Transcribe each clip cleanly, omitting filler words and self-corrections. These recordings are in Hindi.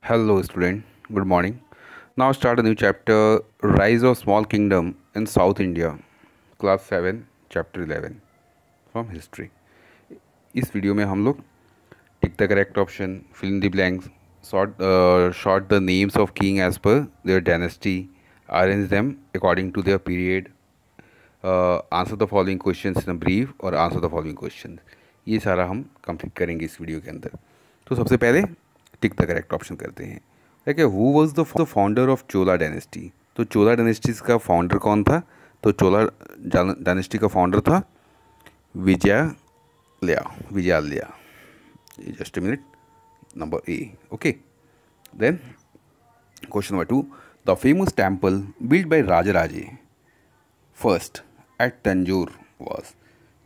Hello, student. Good morning. Now start a new chapter Rise of Small Kingdom in South India, Class 7, Chapter 11 from History. इस वीडियो में हम लोग tick the correct option, fill in the blanks, short the names of king as per their dynasty, arrange them according to their period, answer the following questions in a brief और answer the following questions. ये सारा हम कंप्लीट करेंगे इस वीडियो के अंदर. तो सबसे पहले टिक द करेक्ट ऑप्शन करते हैं. ठीक है, who was the founder of Chola dynasty. तो चोला डायनेस्टीज का फाउंडर कौन था? तो चोला डायनेस्टी का फाउंडर था Vijayalaya. Just a minute. Number A. Okay, then question number 2. The famous temple build by Rajaraja first at Tanjore was.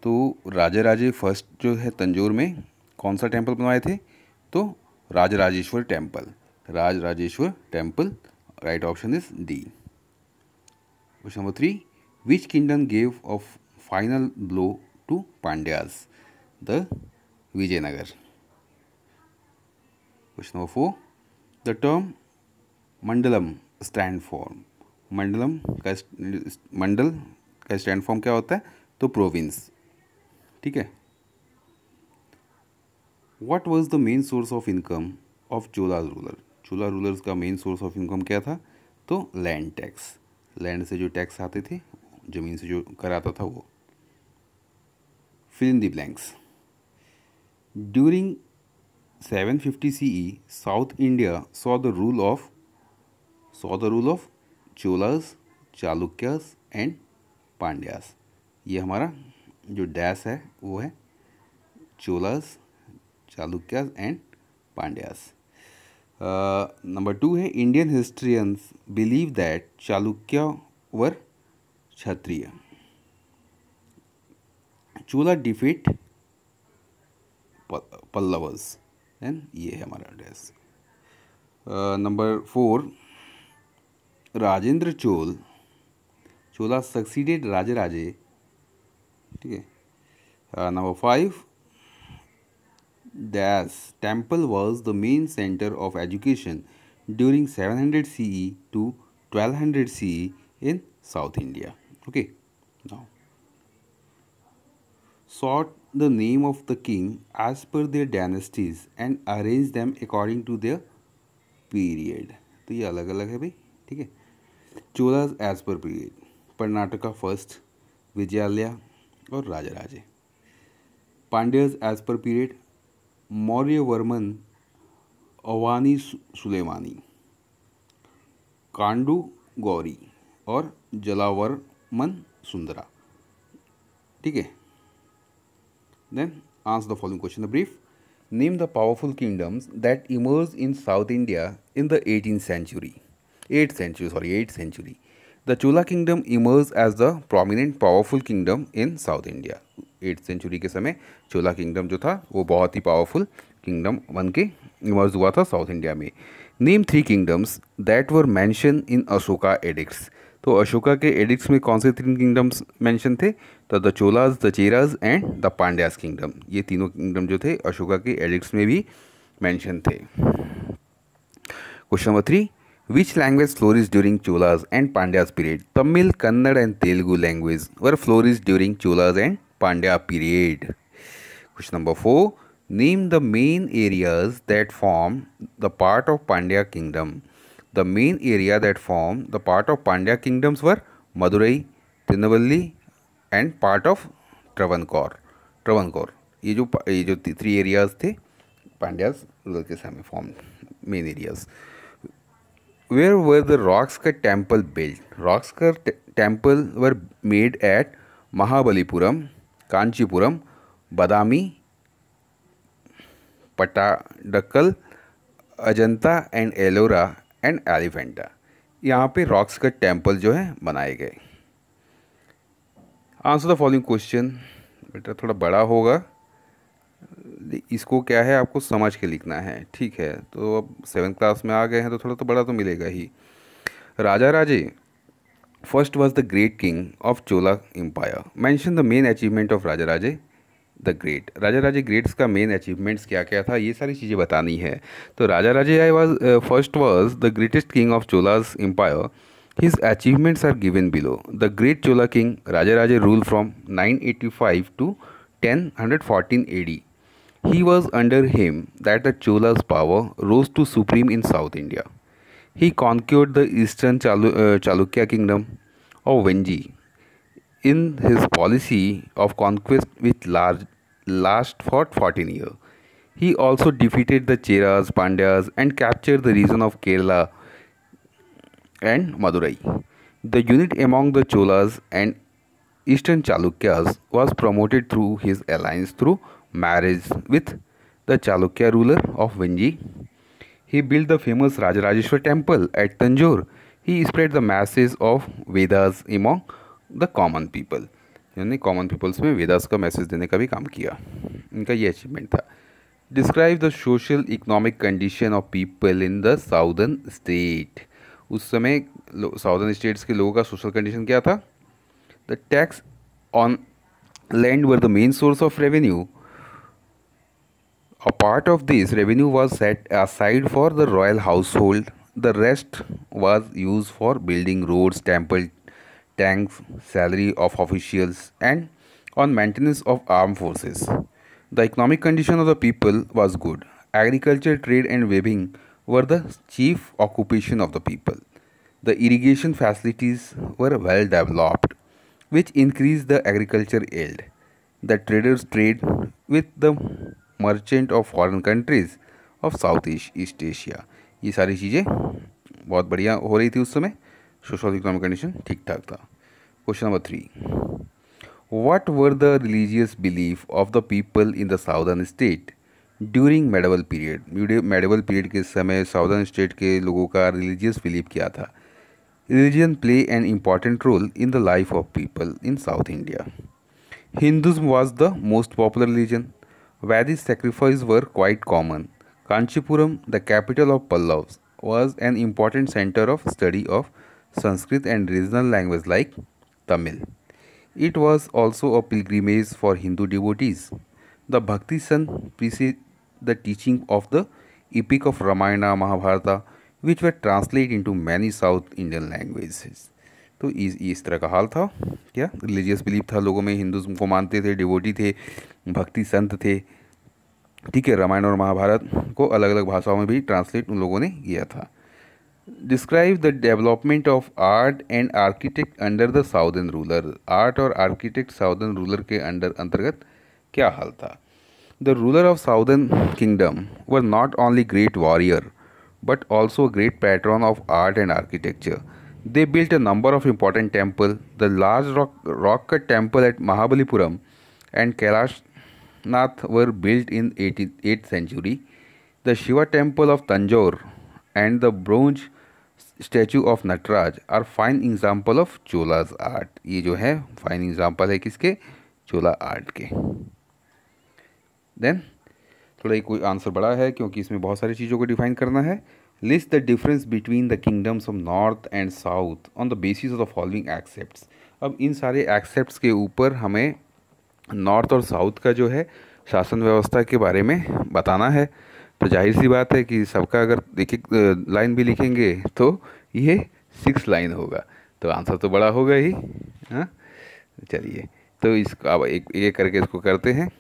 तो राजराजे फर्स्ट जो है तंजौर में कौन सा टेम्पल बनवाए थे? तो Rajarajeshwar temple. Right option is D. Question number 3. Which kingdom gave off final blow to Pandyas? The Vijayanagar. Question number 4. The term mandalam stand for. Mandal का स्टैंड फॉर्म क्या होता है? तो प्रोविंस. ठीक है. What was the main source of income of Chola ruler. Chola rulers का मेन सोर्स ऑफ इनकम क्या था? तो लैंड टैक्स. लैंड से जो टैक्स आते थे, ज़मीन से जो कर आता था वो. Fill in the blanks. During 750 CE south India saw the rule of Cholas, Chalukyas and Pandyas. ये हमारा जो डैश है वो है चोलास, चालुक्यास एंड पांड्यास. नंबर 2 है Indian historians believe that Chalukya were Kshatriya. Chola defeat Pallavas. And ये है हमारा dash. Number 4. Rajendra Chola succeeded Rajaraja. ठीक है. Number 5. Dash temple was the main centre of education during 700 CE to 1200 CE in South India. Okay, now sort the name of the king as per their dynasties and arrange them according to their period. तो ये अलग अलग है भाई. ठीक है. Cholas as per period, Karnataka first, Vijayalaya और Rajaraja. Pandyas as per period, Maurya Varman, Avani Sulemani, Kandu Gauri और जलावर्मन सुंदरा. ठीक है. Then answer the following question the brief. Name the powerful kingdoms that emerge in south India in the 8th century. The Chola kingdom emerged as the prominent powerful kingdom in South India. 8th century के समय चोला किंगडम जो था वो बहुत ही पावरफुल किंगडम बन के इमर्ज हुआ था साउथ इंडिया में. Name 3 kingdoms that were mention in Ashoka addicts. तो अशोका के एडिक्ट्स में कौन से 3 किंगडम्स मेंशन थे? तो the Cholas, the Cheras and the Pandyas kingdom. ये तीनों किंगडम जो थे अशोका के एडिक्ट्स में भी मेंशन थे. Question number 3. Which language flourished during Cholas and Pandya's period? Tamil, Kannada and Telugu language were flourished during Cholas and Pandya period. Question number 4. Name the main areas that form the part of Pandya kingdom. The main area that form the part of Pandya kingdoms were Madurai, Tinnavalli and part of Travancore. ये जो 3 areas थे Pandya's रूलर के समय form main areas. Where were the rocks cut temple built? Rocks cut temple were made at Mahabalipuram, Kanchipuram, Badami, Patadakal, Ajanta and Ellora and Elephanta. यहाँ पे rocks cut temple जो है बनाए गए. Answer the following question. बेटा थोड़ा बड़ा होगा, इसको क्या है आपको समझ के लिखना है. ठीक है. तो अब 7th क्लास में आ गए हैं तो थोड़ा तो बड़ा तो मिलेगा ही. Raja Raje first was the great king of Chola empire. Mention the main achievement of Raja Raje. The great. Raja Raje greats का मेन अचीवमेंट्स क्या क्या था, ये सारी चीज़ें बतानी है। तो Raja Raje I was first was the greatest king of Cholas empire. His achievements are given below. The great Chola king Raja Raje rule from 985 to 1014 AD. He was under him that the Chola's power rose to supreme in South India. He conquered the eastern Chalukya kingdom of Venji. In his policy of conquest which last for 14 years, he also defeated the Cheras, Pandyas and captured the region of Kerala and Madurai. The unit among the Cholas and Eastern Chalukyas was promoted through his alliance through marriage with the Chalukya ruler of Venji. He built the famous Rajarajeshwar temple at Tanjore. He spread the masses of Vedas among the common people. यानी कॉमन पीपल्स में वेदास का मैसेज देने का भी काम किया, इनका ये अचीवमेंट था। Describe the social economic condition of people in the southern state. उस समय साउदर्न स्टेट्स के लोगों का सोशल कंडीशन क्या था? The tax on land were the main source of revenue. A part of this revenue was set aside for the royal household. The rest was used for building roads, temple, tanks, salary of officials, and on maintenance of armed forces. The economic condition of the people was good. Agriculture, trade, and weaving were the chief occupation of the people. The irrigation facilities were well developed, which increased the agriculture yield. The traders trade with the merchant of foreign countries of south east Asia. ये सारी चीज़ें बहुत बढ़िया हो रही थी उस समय, सोशल इकोनॉमिक कंडीशन ठीक ठाक था। Question number 3, what were the religious belief of the people in the southern state during medieval period. Medieval period के समय साउदर्न स्टेट के लोगों का रिलीजियस बिलीफ क्या था? Religion play an important role in the life of people in south India. Hinduism was the most popular religion. Vedic sacrifices were quite common. Kanchipuram, the capital of Pallavas, was an important center of study of Sanskrit and regional language like Tamil. It was also a pilgrimage for Hindu devotees. The Bhakti San preceded the teaching of the epic of Ramayana, Mahabharata, which were translated into many South Indian languages. तो इस तरह का हाल था। क्या रिलीजियस बिलीफ था लोगों में, हिंदुज़म को मानते थे, डिवोटी थे, भक्ति संत थे, ठीक है। रामायण और महाभारत को अलग अलग भाषाओं में भी ट्रांसलेट उन लोगों ने किया था। Describe the development of art and architect under the southern ruler. Art और आर्किटेक्ट साउदर्न रूलर के अंतर्गत क्या हाल था? The ruler of southern kingdom were not only great warrior but also great pattern of art and architecture. They built a number of important temples. The large rock cut temple at Mahabalipuram and Kailashnath were built in 8th century. The Shiva temple of Tanjore and the bronze statue of Nataraj are fine example of Chola's art. ये जो है fine example है किसके? Chola art के. Then थोड़ा कोई आंसर बड़ा है क्योंकि इसमें बहुत सारी चीज़ों को डिफाइन करना है। List the difference between the kingdoms of north and south on the basis of the following accepts. अब इन सारे एक्सेप्ट्स के ऊपर हमें नॉर्थ और साउथ का जो है शासन व्यवस्था के बारे में बताना है। तो जाहिर सी बात है कि सबका अगर एक एक लाइन भी लिखेंगे तो ये 6 लाइन होगा, तो आंसर तो बड़ा होगा ही। हाँ चलिए, तो इसको अब एक एक करके इसको करते हैं।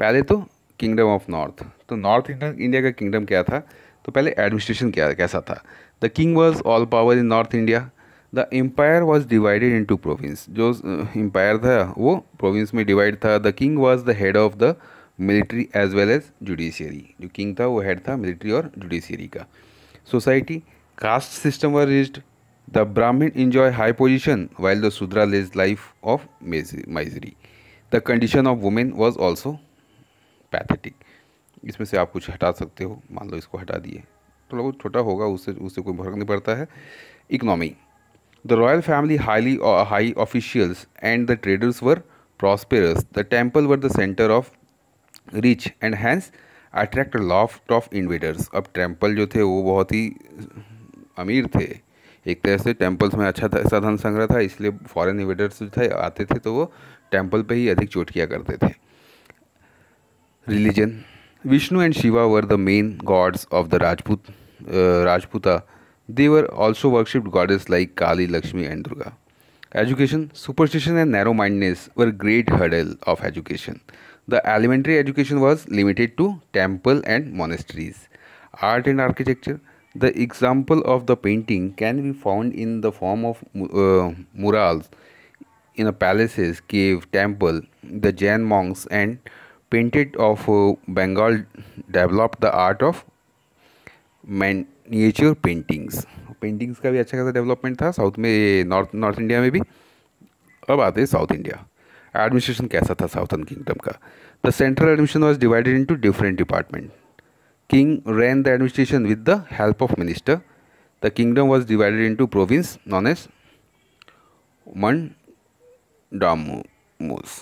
पहले तो किंगडम ऑफ नॉर्थ, तो नॉर्थ इंडिया का किंगडम क्या था? तो पहले एडमिनिस्ट्रेशन कैसा था? The king was all power in north India. The empire was divided into province. जो एम्पायर था वो प्रोविंस में डिवाइड था. The king was the head of the military as well as judiciary. जो किंग था वो हेड था मिलिट्री और जुडिशियरी का. Society caste system were rigid. The ब्राह्मण enjoy high position while the Shudra lived life of misery. The condition of women was also pathetic. इसमें से आप कुछ हटा सकते हो, मान लो इसको हटा दिए, थोड़ा बहुत छोटा होगा, उससे कोई फर्क नहीं पड़ता है. Economy. The royal family high officials and the traders were prosperous. The temple were the centre of rich and hence attract lot of invaders. अब टेम्पल जो थे वो बहुत ही अमीर थे, एक तरह से टेम्पल्स में अच्छा सा धन संग्रह था, इसलिए फॉरेन इन्वेडर्स जो थे आते थे तो वो टेम्पल पे ही अधिक चोट किया करते थे। Religion, Vishnu and Shiva were the main God's of the Rajputa. They were also worshipped goddess like Kali, Lakshmi and Durga. Education, superstition and narrow-mindedness were great hurdle of education. The elementary education was limited to temple and monasteries. Art and architecture, the example of the painting can be found in the form of murals in a palaces, cave, temple. The Jain monks and painted of Bengal developed the art of miniature paintings का भी अच्छा खासा डेवलपमेंट था साउथ में, नॉर्थ इंडिया में भी। अब आते हैं साउथ इंडिया। एडमिनिस्ट्रेशन कैसा था साउथर्न किंगडम का? The central administration was divided into different department. King ran the administration with the help of minister. The kingdom was divided into province known as mandamus.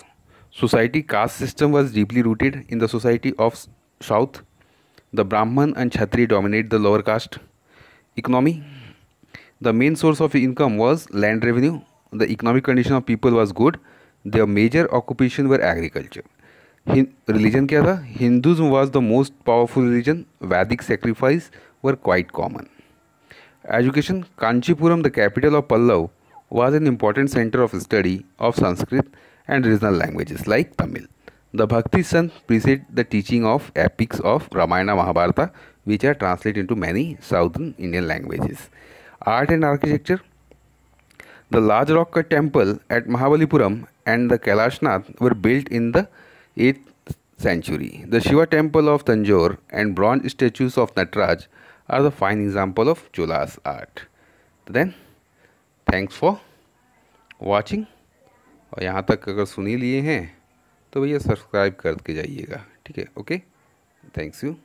Society caste system was deeply rooted in the society of south. The Brahman and Kshatriya dominate the lower caste. Economy, the main source of income was land revenue. The economic condition of people was good. Their major occupation were agriculture. Religion क्या था? Hinduism was the most powerful religion. Vedic sacrifice were quite common. Education, Kanchipuram, the capital of Pallav, was an important center of study of Sanskrit and regional languages like Tamil. The Bhakti Sant precede the teaching of epics of Ramayana Mahabharata, which are translated into many southern Indian languages. Art and architecture, the large rock cut temple at Mahabalipuram and the Kailashnath were built in the 8th century. The Shiva temple of Tanjore and bronze statues of Nataraj are the fine example of Chola's art. Then, thanks for watching. और यहाँ तक अगर सुन ही लिए हैं तो भैया सब्सक्राइब करके जाइएगा, ठीक है? Okay, thanks you.